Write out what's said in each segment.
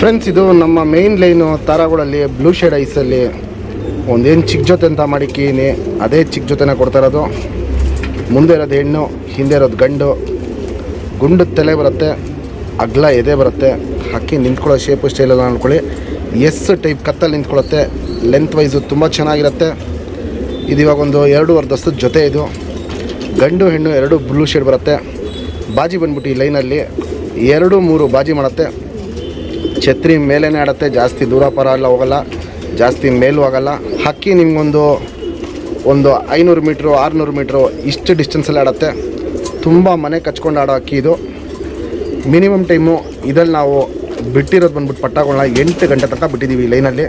Friends, ಇದು ನಮ್ಮ main line ತಾರಾಗಳಲ್ಲಿ blue shade ಐಸಲ್ಲಿ ಒಂದೇನು ಚಿಕ್ಕ ಜೊತೆ ಅಂತ ಮಾಡಿದ್ದೀನಿ. ಅದೇ ಚಿಕ್ಕ ಜೊತೆನ ಕೊಡ್ತಾ ಇರೋದು. ಮುಂದೆ ಇರೋದು ಹೆಣ್ಣು, ಹಿಂದೆ ಇರೋದು ಗಂಡು. ಗುಂಡು ತಲೆ ಬರುತ್ತೆ, ಅಗ್ಲ ಎದೆ ಬರುತ್ತೆ. ಹಕ್ಕಿ ನಿಂತ್ಕೊಳ್ಳೋ ಶೇಪು ಸ್ಟೈಲೆಲ್ಲ ಅಂದ್ಕೊಳ್ಳಿ. ಎಸ್ ಟೈಪ್ ಕತ್ತಲ್ಲಿ ನಿಂತ್ಕೊಳ್ಳುತ್ತೆ. ಲೆಂತ್ ವೈಸು ತುಂಬ ಚೆನ್ನಾಗಿರುತ್ತೆ. ಇದು ಇವಾಗ ಒಂದು 2.5 ವರ್ಷದ ಜೊತೆ. ಇದು ಗಂಡು ಹೆಣ್ಣು ಎರಡು ಬ್ಲೂ ಶೇಡ್ ಬರುತ್ತೆ. ಬಾಜಿ ಬಂದ್ಬಿಟ್ಟು ಈ ಲೈನಲ್ಲಿ 2-3 ಬಾಜಿ ಮಾಡುತ್ತೆ. ಛತ್ರಿ ಮೇಲೇ ಆಡುತ್ತೆ, ಜಾಸ್ತಿ ದೂರ ಪರ ಎಲ್ಲ ಹೋಗಲ್ಲ, ಜಾಸ್ತಿ ಮೇಲೂ ಆಗೋಲ್ಲ. ಹಕ್ಕಿ ನಿಮಗೊಂದು 500 ಮೀಟ್ರು 600 ಮೀಟ್ರು ಇಷ್ಟು ಡಿಸ್ಟೆನ್ಸಲ್ಲಿ ಆಡುತ್ತೆ. ತುಂಬ ಮನೆ ಕಚ್ಕೊಂಡು ಆಡೋ ಹಕ್ಕಿ ಇದು. ಮಿನಿಮಮ್ ಟೈಮು ಇದಲ್ಲಿ ನಾವು ಬಿಟ್ಟಿರೋದು ಬಂದ್ಬಿಟ್ಟು ಪಟ್ಟಾಗಳನ್ನ 8 ಗಂಟೆ ತನಕ ಬಿಟ್ಟಿದ್ದೀವಿ ಈ ಲೈನಲ್ಲಿ.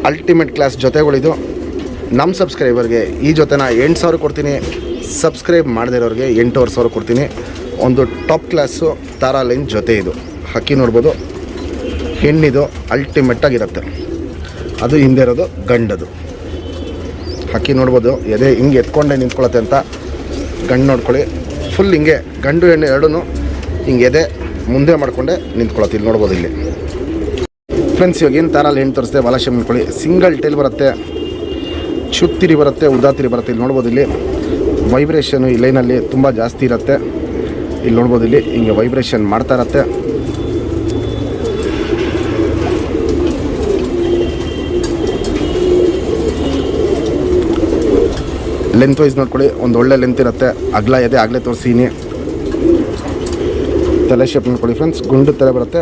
ಅಲ್ಟಿಮೇಟ್ ಕ್ಲಾಸ್ ಜೊತೆಗಳಿದು. ನಮ್ಮ ಸಬ್ಸ್ಕ್ರೈಬರ್ಗೆ ಈ ಜೊತೆನ 8,000 ಕೊಡ್ತೀನಿ. ಸಬ್ಸ್ಕ್ರೈಬ್ ಮಾಡದಿರೋರಿಗೆ 8,500 ಕೊಡ್ತೀನಿ. ಒಂದು ಟಾಪ್ ಕ್ಲಾಸು ತಾರಾ ಲೈನ್ ಜೊತೆ ಇದು. ಹಕ್ಕಿ ನೋಡ್ಬೋದು, ಹೆಣ್ಣಿದು ಅಲ್ಟಿಮೇಟಾಗಿರುತ್ತೆ. ಅದು ಹಿಂದೆ ಇರೋದು ಗಂಡದು. ಹಕ್ಕಿ ನೋಡ್ಬೋದು, ಎದೆ ಹಿಂಗೆ ಎತ್ಕೊಂಡೆ ನಿಂತ್ಕೊಳ್ಳುತ್ತೆ ಅಂತ. ಗಂಡು ನೋಡ್ಕೊಳ್ಳಿ, ಫುಲ್ ಹಿಂಗೆ ಗಂಡು ಹೆಣ್ಣು ಎರಡೂ ಹಿಂಗೆ ಎದೆ ಮುಂದೆ ಮಾಡಿಕೊಂಡೆ ನಿಂತ್ಕೊಳ್ಳುತ್ತೆ. ಇಲ್ಲಿ ನೋಡ್ಬೋದು. ಇಲ್ಲಿ ಫ್ರೆಂಡ್ಸ್, ಇವಾಗ ಏನು ತಾರಲ್ಲಿ ಹೆಣ್ಣು ತೋರಿಸ್ತೆ ಬಾಲಾಶಮ್ ನೋಡ್ಕೊಳ್ಳಿ. ಸಿಂಗಲ್ ಟೈಲ್ ಬರುತ್ತೆ, ಚುತ್ತಿರಿ ಬರುತ್ತೆ, ಉದ್ದಾತಿರಿ ಬರುತ್ತೆ. ಇಲ್ಲಿ ನೋಡ್ಬೋದು. ಇಲ್ಲಿ ವೈಬ್ರೇಷನು ಈ ಲೈನಲ್ಲಿ ತುಂಬ ಜಾಸ್ತಿ ಇರುತ್ತೆ. ಇಲ್ಲಿ ನೋಡ್ಬೋದು, ಇಲ್ಲಿ ಹಿಂಗೆ ವೈಬ್ರೇಷನ್ ಮಾಡ್ತಾ ಇರುತ್ತೆ. ಲೆಂತ್ ವೈಸ್ ನೋಡ್ಕೊಳ್ಳಿ, ಒಂದು ಒಳ್ಳೆ ಲೆಂತ್ ಇರುತ್ತೆ. ಅಗ್ಲ ಎದೆ ಆಗಲೇ ತೋರಿಸೀನಿ. ತಲೆ ಶೇಪ್ ನೋಡ್ಕೊಳ್ಳಿ ಫ್ರೆಂಡ್ಸ್. ಗುಂಡು ತಲೆ ಬರುತ್ತೆ,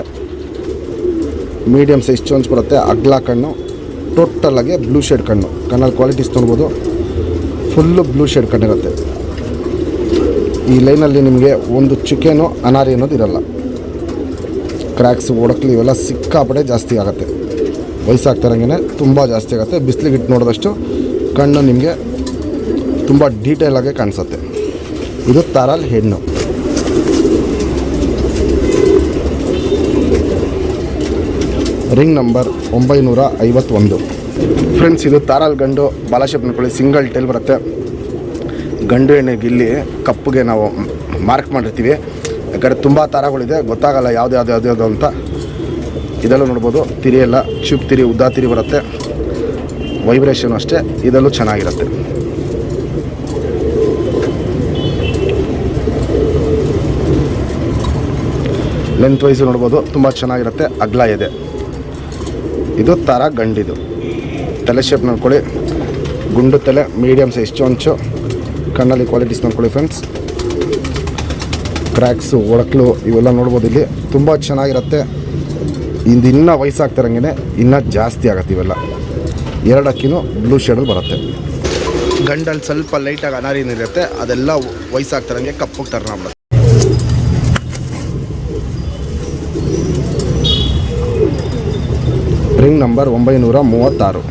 ಮೀಡಿಯಮ್ ಸೈಜ್ ಚೋಂಚ್ ಬರುತ್ತೆ, ಅಗ್ಲ ಕಣ್ಣು, ಟೋಟಲಾಗಿ ಬ್ಲೂ ಶೇಡ್ ಕಣ್ಣು. ಕಣ್ಣಲ್ಲಿ ಕ್ವಾಲಿಟೀಸ್ ನೋಡ್ಬೋದು, ಫುಲ್ಲು ಬ್ಲೂ ಶೇಡ್ ಕಣ್ಣಿರುತ್ತೆ. ಈ ಲೈನಲ್ಲಿ ನಿಮಗೆ ಒಂದು ಚುಕ್ಕೆನೋ ಅನಾರಿ ಅನ್ನೋದು ಇರಲ್ಲ. ಕ್ರ್ಯಾಕ್ಸ್ ಒಡಕ್ಲಿ ಇವೆಲ್ಲ ಸಿಕ್ಕಾಪಡೆ ಜಾಸ್ತಿ ಆಗುತ್ತೆ. ವಯಸ್ಸಾಗ್ತಾರಂಗೆ ತುಂಬ ಜಾಸ್ತಿ ಆಗುತ್ತೆ. ಬಿಸಿಲಿಗೆ ಇಟ್ಟು ನೋಡಿದಷ್ಟು ಕಣ್ಣು ನಿಮಗೆ ತುಂಬ ಡೀಟೇಲಾಗಿ ಕಾಣಿಸುತ್ತೆ. ಇದು ತಾರಾಲ್ ಹೆಣ್ಣು. Ring number 951. ಫ್ರೆಂಡ್ಸ್, ಇದು ತಾರಾಲ್ ಗಂಡು. ಬಾಲಾಶೇಪ್ ನೋಡ್ಕೊಳ್ಳಿ, ಸಿಂಗಲ್ ಟೈಲ್ ಬರುತ್ತೆ. ಗಂಡು ಹೆಣ್ಣಿಗೆ ಇಲ್ಲಿ ಕಪ್ಪುಗೆ ನಾವು ಮಾರ್ಕ್ ಮಾಡಿರ್ತೀವಿ. ಯಾಕಂದರೆ ತುಂಬ ತಾರಾಗಳಿದೆ, ಗೊತ್ತಾಗಲ್ಲ ಯಾವುದು ಅಂತ. ಇದೆಲ್ಲ ನೋಡ್ಬೋದು. ತಿರಿ ಎಲ್ಲ ಚುಪ್ ತಿರಿ, ಉದ್ದಾ ತಿರಿ ಬರುತ್ತೆ. ವೈಬ್ರೇಷನ್ ಅಷ್ಟೇ, ಇದೆಲ್ಲೂ ಚೆನ್ನಾಗಿರುತ್ತೆ. ಲೆಂತ್ ವೈಸು ನೋಡ್ಬೋದು, ತುಂಬ ಚೆನ್ನಾಗಿರುತ್ತೆ. ಅಗ್ಲ ಇದೆ. ಇದು ತಾರಾ ಗಂಡಿದು. ತಲೆ ಶೇಪ್ ನೋಡ್ಕೊಳ್ಳಿ, ಗುಂಡು ತಲೆ, ಮೀಡಿಯಮ್ ಸೈಜ್ ಚೊಂಚು. ಕಣ್ಣಲ್ಲಿ ಕ್ವಾಲಿಟೀಸ್ ನೋಡ್ಕೊಳ್ಳಿ ಫ್ರೆಂಡ್ಸ್. ಕ್ರ್ಯಾಕ್ಸು ಒಡಕ್ಲು ಇವೆಲ್ಲ ನೋಡ್ಬೋದು. ಇಲ್ಲಿ ತುಂಬ ಚೆನ್ನಾಗಿರುತ್ತೆ. ಇದು ಇನ್ನೂ ವಯಸ್ಸಾಗ್ತಿರಂಗೆ ಇನ್ನೂ ಜಾಸ್ತಿ ಆಗುತ್ತೆ. ಇವೆಲ್ಲ 2 ಹಕ್ಕಿನೂ ಬ್ಲೂ ಶೇಡಲ್ಲಿ ಬರುತ್ತೆ. ಗಂಡಲ್ಲಿ ಸ್ವಲ್ಪ ಲೈಟಾಗಿ ಅನಾರಿನಿರುತ್ತೆ, ಅದೆಲ್ಲ ವಯಸ್ಸಾಗ್ತಿರಂಗೆ ಕಪ್ಪಗೆ ಟರ್ನ್ ಆಗ್ಬಿಡುತ್ತೆ. Ring number 936.